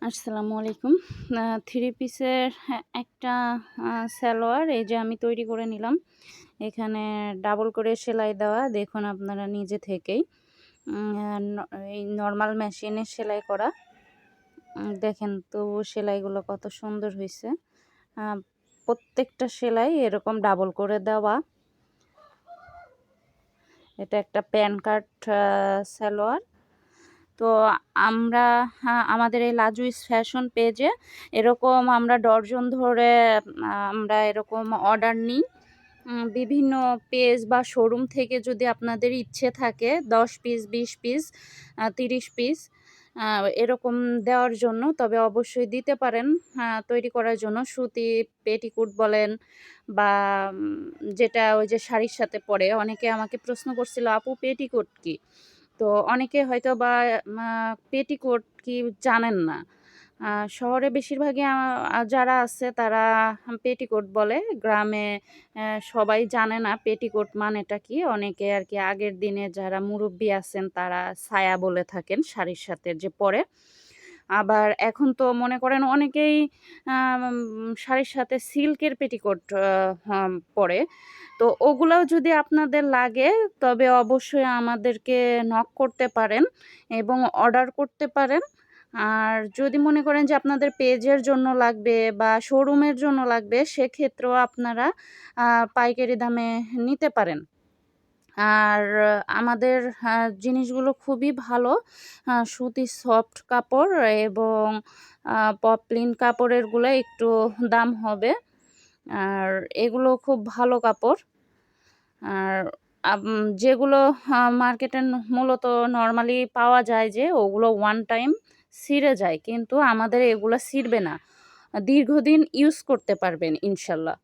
আসসালামু আলাইকুম। থ্রি পিসের একটা সালোয়ার এই যে আমি তৈরি করে নিলাম। এখানে ডাবল করে সেলাই দেওয়া দেখুন আপনারা নিজে থেকেই। উম আ ন এই নরমাল মেশিনে সেলাই করা। দেখেন তো সেলাইগুলো কত সুন্দর হইছে। আ প্রত্যেকটা সেলাই এরকম ডাবল করে দেওয়া। এটা একটা প্যান কাট সালোয়ার। তো আমরা আমাদের এই লাজুইস ফ্যাশন পেজে এরকম আমরা ডর্জন ধরে আমরা এরকম অর্ডার নিই। বিভিন্ন পেজ বা শোরুম থেকে যদি আপনাদের ইচ্ছে থাকে 10 পিস, 20 পিস, 30 পিস এরকম দেওয়ার জন্য তবে অবশ্যই দিতে পারেন তৈরি করার জন্য। সুতি পেটিকোট বলেন বা যেটা ওই যে শাড়ির সাথে পরে অনেকে আমাকে প্রশ্ন করছিল, আপু পেটিকোট কি? তো অনেকে হয়তোবা পেটিকোট কি জানেন না। শহরে বেশিরভাগই যারা আছে তারা পেটিকোট বলে। গ্রামে সবাই জানে না পেটিকোট মানেটা কি। অনেকে আরকি আগের দিনে যারা মুরুব্বি আছেন তারা সায়া বলে থাকেন শাড়ির সাথে যে পরে। আবার এখন তো মনে করেন অনেকেই আম শাড়ির সাথে সিল্কের পেটিকোট পরে। তো ওগুলাও যদি আপনাদের লাগে তবে অবশ্যই আমাদেরকে নক করতে পারেন এবং অর্ডার করতে পারেন। আর যদি মনে করেন যে আপনাদের পেজের জন্য লাগবে বা শোরুমের জন্য লাগবে সেক্ষেত্রেও আপনারা পাইকারি দামে নিতে পারেন। আর আমাদের জিনিসগুলো খুবই ভালো। সুতির সফট কাপড় এবং পপলিন কাপড়েরগুলো একটু দাম হবে। আর এগুলো খুব ভালো কাপড়। আর যেগুলো মার্কেটে মূলত নরমালি পাওয়া যায় যে ওগুলো ওয়ান টাইম ছিঁড়ে যায়। কিন্তু আমাদের এগুলো ছিঁড়বে না। দীর্ঘদিন ইউজ করতে পারবেন ইনশাল্লাহ।